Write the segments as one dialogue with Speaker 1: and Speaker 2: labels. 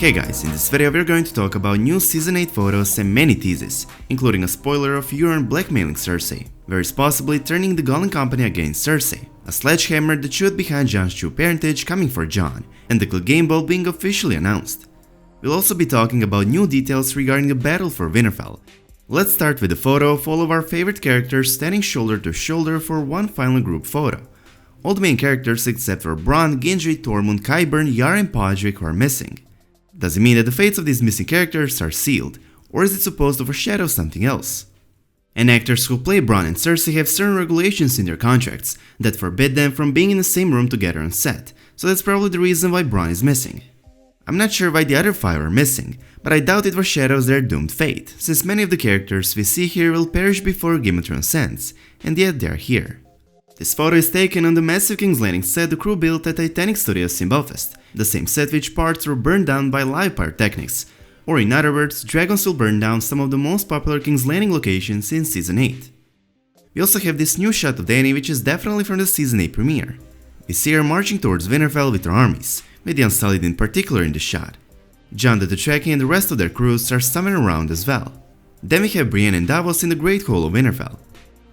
Speaker 1: Hey guys, in this video we're going to talk about new Season 8 photos and many teases, including a spoiler of Euron blackmailing Cersei, very possibly turning the Golden Company against Cersei, a sledgehammer that should behind Jon's true parentage coming for Jon, and the Clegane Bowl being officially announced. We'll also be talking about new details regarding the battle for Winterfell. Let's start with a photo of all of our favorite characters standing shoulder to shoulder for one final group photo. All the main characters except for Bronn, Gendry, Tormund, Qyburn, Yara and Podrick are missing. Does it mean that the fates of these missing characters are sealed, or is it supposed to foreshadow something else? And actors who play Bronn and Cersei have certain regulations in their contracts that forbid them from being in the same room together on set, so that's probably the reason why Bronn is missing. I'm not sure why the other 5 are missing, but I doubt it foreshadows their doomed fate, since many of the characters we see here will perish before Game of Thrones ends, and yet they are here. This photo is taken on the massive King's Landing set the crew built at Titanic Studios in Belfast, the same set which parts were burned down by live pyrotechnics, or in other words, dragons will burn down some of the most popular King's Landing locations in Season 8. We also have this new shot of Dany which is definitely from the Season 8 premiere. We see her marching towards Winterfell with her armies, with the Unsullied in particular in the shot. Jon the Dothraki and the rest of their crews are somewhere around as well. Then we have Brienne and Davos in the Great Hall of Winterfell.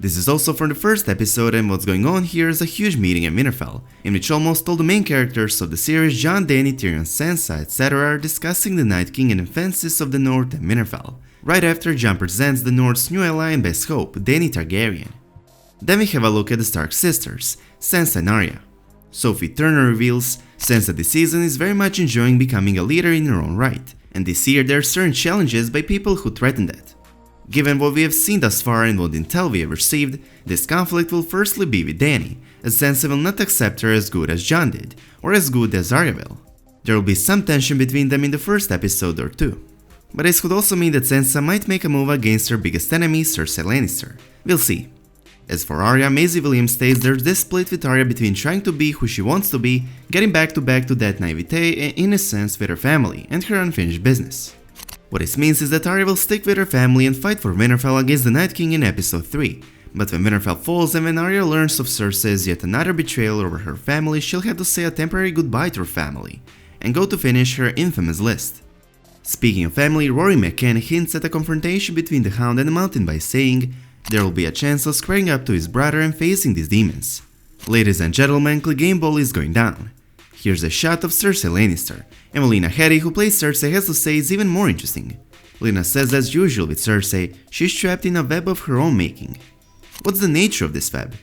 Speaker 1: This is also from the first episode, and what's going on here is a huge meeting at Winterfell, in which almost all the main characters of the series, Jon, Dany, Tyrion, Sansa, etc. are discussing the Night King and defenses of the North and Winterfell, right after Jon presents the North's new ally and best hope, Dany Targaryen. Then we have a look at the Stark sisters, Sansa and Arya. Sophie Turner reveals, Sansa this season is very much enjoying becoming a leader in her own right, and this year there are certain challenges by people who threaten that. Given what we have seen thus far and what intel we have received, this conflict will firstly be with Dany, as Sansa will not accept her as good as Jon did, or as good as Arya will. There will be some tension between them in the first episode or two. But this could also mean that Sansa might make a move against her biggest enemy, Cersei Lannister. We'll see. As for Arya, Maisie Williams states there's this split with Arya between trying to be who she wants to be, getting back to that naivete and innocence with her family and her unfinished business. What this means is that Arya will stick with her family and fight for Winterfell against the Night King in episode 3, but when Winterfell falls and when Arya learns of Cersei's yet another betrayal over her family, she'll have to say a temporary goodbye to her family, and go to finish her infamous list. Speaking of family, Rory McCann hints at a confrontation between the Hound and the Mountain by saying, there will be a chance of squaring up to his brother and facing these demons. Ladies and gentlemen, Clegane Bowl is going down. Here's a shot of Cersei Lannister, and Lena Headey, who plays Cersei, has to say is even more interesting. Lena says as usual with Cersei, she's trapped in a web of her own making. What's the nature of this web?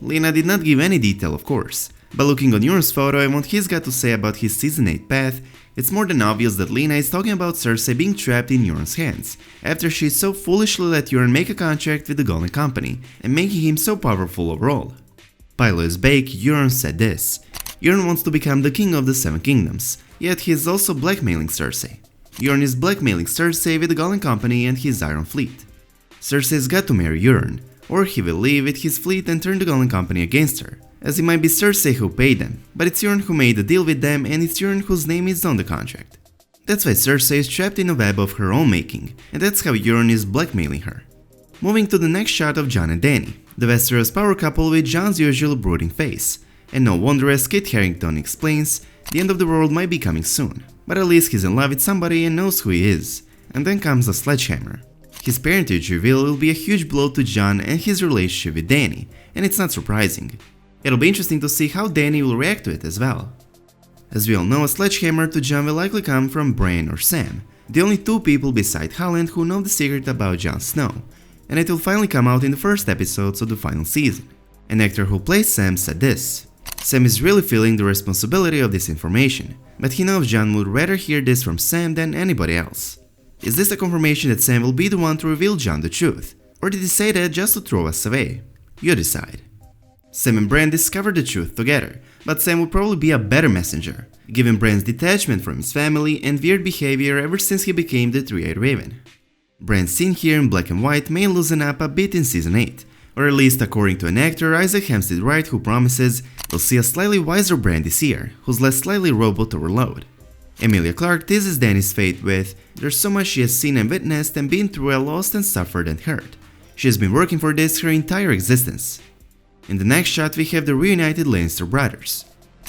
Speaker 1: Lena did not give any detail of course, but looking on Euron's photo and what he's got to say about his Season 8 path, it's more than obvious that Lena is talking about Cersei being trapped in Euron's hands, after she so foolishly let Euron make a contract with the Golden Company, and making him so powerful overall. By Lois Bake, Euron said this. Euron wants to become the king of the Seven Kingdoms, yet he is also blackmailing Cersei. Euron is blackmailing Cersei with the Golden Company and his Iron Fleet. Cersei's got to marry Euron, or he will leave with his fleet and turn the Golden Company against her, as it might be Cersei who paid them, but it's Euron who made the deal with them and it's Euron whose name is on the contract. That's why Cersei is trapped in a web of her own making, and that's how Euron is blackmailing her. Moving to the next shot of Jon and Dany, the Westeros power couple with Jon's usual brooding face. And no wonder, as Kit Harington explains, the end of the world might be coming soon, but at least he's in love with somebody and knows who he is. And then comes a sledgehammer. His parentage reveal will be a huge blow to Jon and his relationship with Dany, and it's not surprising. It'll be interesting to see how Dany will react to it as well. As we all know, a sledgehammer to Jon will likely come from Bran or Sam, the only two people beside Haaland who know the secret about Jon Snow, and it will finally come out in the first episodes of the final season. An actor who plays Sam said this. Sam is really feeling the responsibility of this information, but he knows Jon would rather hear this from Sam than anybody else. Is this a confirmation that Sam will be the one to reveal Jon the truth, or did he say that just to throw us away? You decide. Sam and Bran discovered the truth together, but Sam would probably be a better messenger, given Bran's detachment from his family and weird behavior ever since he became the Three-Eyed Raven. Bran's scene here in black and white may loosen up a bit in Season 8, or at least according to an actor, Isaac Hempstead Wright, who promises we'll see a slightly wiser Bran this year, who's less slightly robot overload. Emilia Clarke teases Dany's fate with, there's so much she has seen and witnessed and been through and lost and suffered and hurt. She has been working for this her entire existence. In the next shot we have the reunited Lannister brothers.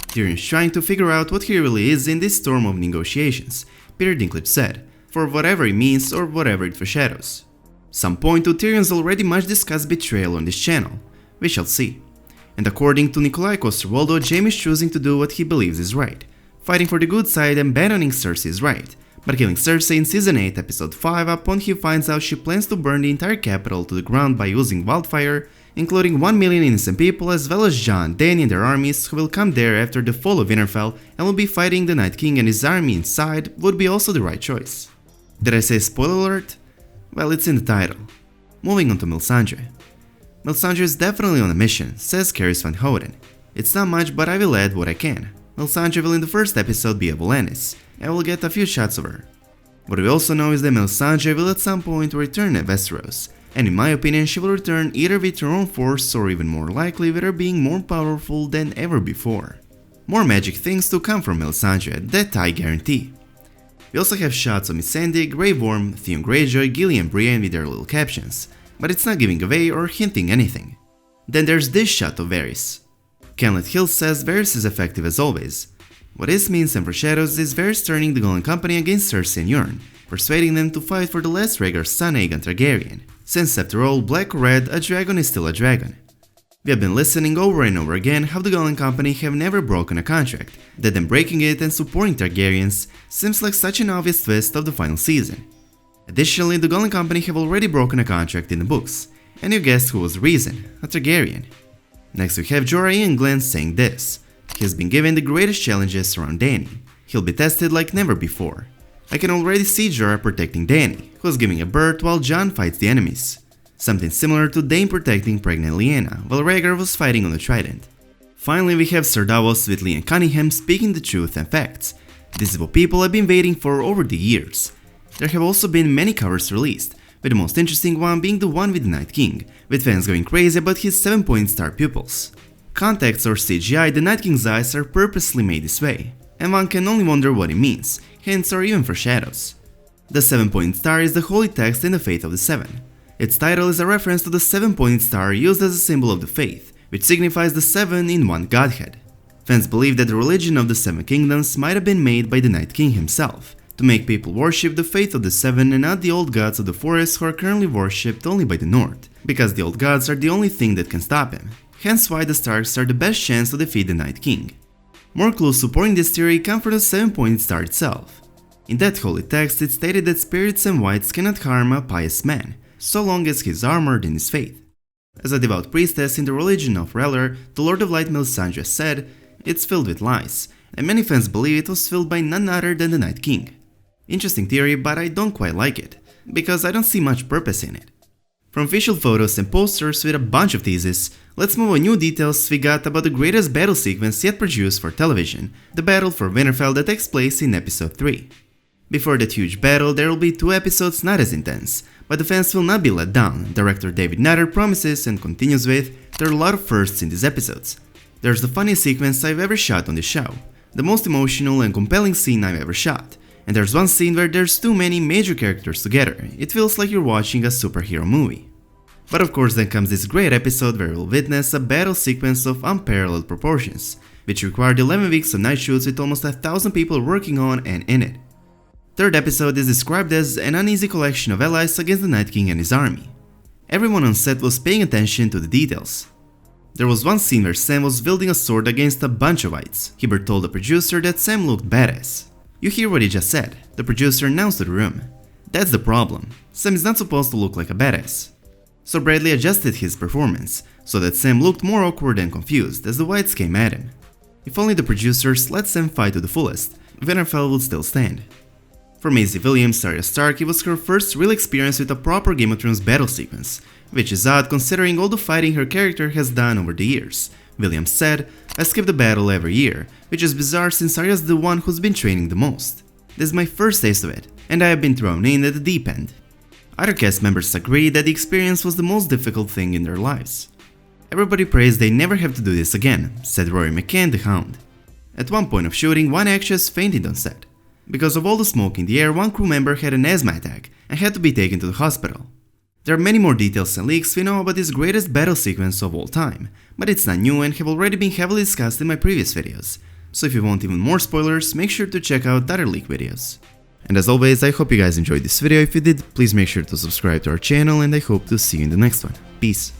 Speaker 1: Tyrion's trying to figure out what he really is in this storm of negotiations, Peter Dinklage said, for whatever it means or whatever it foreshadows. Some point to Tyrion's already much discussed betrayal on this channel. We shall see. And according to Nikolai Coster-Waldau, Jaime is choosing to do what he believes is right, fighting for the good side and abandoning Cersei's right, but killing Cersei in Season 8, Episode 5 upon he finds out she plans to burn the entire capital to the ground by using wildfire, including 1 million innocent people as well as Jon, Dany and their armies who will come there after the fall of Winterfell and will be fighting the Night King and his army inside would be also the right choice. Did I say spoiler alert? Well, it's in the title. Moving on to Melisandre. Melisandre is definitely on a mission, says Caris van Houten. It's not much, but I will add what I can. Melisandre will in the first episode be a Volantis, and we'll get a few shots of her. What we also know is that Melisandre will at some point return to Westeros, and in my opinion she will return either with her own force or even more likely with her being more powerful than ever before. More magic things to come from Melisandre, that I guarantee. We also have shots of Missandei, Grey Worm, Theon Greyjoy, Gilly and Brienne with their little captions, but it's not giving away or hinting anything. Then there's this shot of Varys. Kenlet Hill says Varys is effective as always. What this means and foreshadows is Varys turning the Golden Company against Cersei and Euron, persuading them to fight for the last Rhaegar's son Aegon Targaryen, since after all, black or red, a dragon is still a dragon. We have been listening over and over again how the Golden Company have never broken a contract, that them breaking it and supporting Targaryens seems like such an obvious twist of the final season. Additionally, the Golden Company have already broken a contract in the books, and you guessed who was the reason, a Targaryen. Next we have Jorah Ian Glenn saying this. He has been given the greatest challenges around Dany. He'll be tested like never before. I can already see Jorah protecting Dany, who's giving a birth while Jon fights the enemies. Something similar to Dany protecting pregnant Lyanna, while Rhaegar was fighting on the Trident. Finally we have Sir Davos with Liam Cunningham speaking the truth and facts. This is what people have been waiting for over the years. There have also been many covers released, with the most interesting one being the one with the Night King, with fans going crazy about his 7-point star pupils. Contacts or CGI, the Night King's eyes are purposely made this way, and one can only wonder what it means, hints or even foreshadows. The 7-point star is the holy text in the Faith of the Seven. Its title is a reference to the 7-point star used as a symbol of the faith, which signifies the 7 in one godhead. Fans believe that the religion of the Seven Kingdoms might have been made by the Night King himself, to make people worship the faith of the Seven and not the old gods of the forest who are currently worshipped only by the North, because the old gods are the only thing that can stop him, hence why the Starks are the best chance to defeat the Night King. More clues supporting this theory come from the 7-point star itself. In that holy text it stated that spirits and wights cannot harm a pious man, so long as he is armored in his faith. As a devout priestess in the religion of R'hllor, the Lord of Light Melisandre said, it's filled with lies, and many fans believe it was filled by none other than the Night King. Interesting theory, but I don't quite like it, because I don't see much purpose in it. From official photos and posters with a bunch of teases, let's move on new details we got about the greatest battle sequence yet produced for television, the battle for Winterfell that takes place in episode 3. Before that huge battle there will be 2 episodes not as intense, but the fans will not be let down. Director David Nutter promises and continues with, there are a lot of firsts in these episodes. There's the funniest sequence I've ever shot on the show, the most emotional and compelling scene I've ever shot, and there's one scene where there's too many major characters together, it feels like you're watching a superhero movie. But of course then comes this great episode where we'll witness a battle sequence of unparalleled proportions, which required 11 weeks of night shoots with almost 1,000 people working on and in it. Third episode is described as an uneasy collection of allies against the Night King and his army. Everyone on set was paying attention to the details. There was one scene where Sam was wielding a sword against a bunch of wights. Hibbert told the producer that Sam looked badass. You hear what he just said, the producer announced to the room. That's the problem, Sam is not supposed to look like a badass. So Bradley adjusted his performance, so that Sam looked more awkward and confused as the wights came at him. If only the producers let Sam fight to the fullest, Winterfell would still stand. For Maisie Williams, Arya Stark, it was her first real experience with a proper Game of Thrones battle sequence, which is odd considering all the fighting her character has done over the years. Williams said, I skip the battle every year, which is bizarre since Arya's the one who's been training the most. This is my first taste of it, and I have been thrown in at the deep end. Other cast members agree that the experience was the most difficult thing in their lives. Everybody prays they never have to do this again, said Rory McCann the Hound. At one point of shooting, one actress fainted on set. Because of all the smoke in the air, one crew member had an asthma attack and had to be taken to the hospital. There are many more details and leaks we know about this greatest battle sequence of all time, but it's not new and have already been heavily discussed in my previous videos, so if you want even more spoilers, make sure to check out other leak videos. And as always, I hope you guys enjoyed this video. If you did, please make sure to subscribe to our channel, and I hope to see you in the next one. Peace.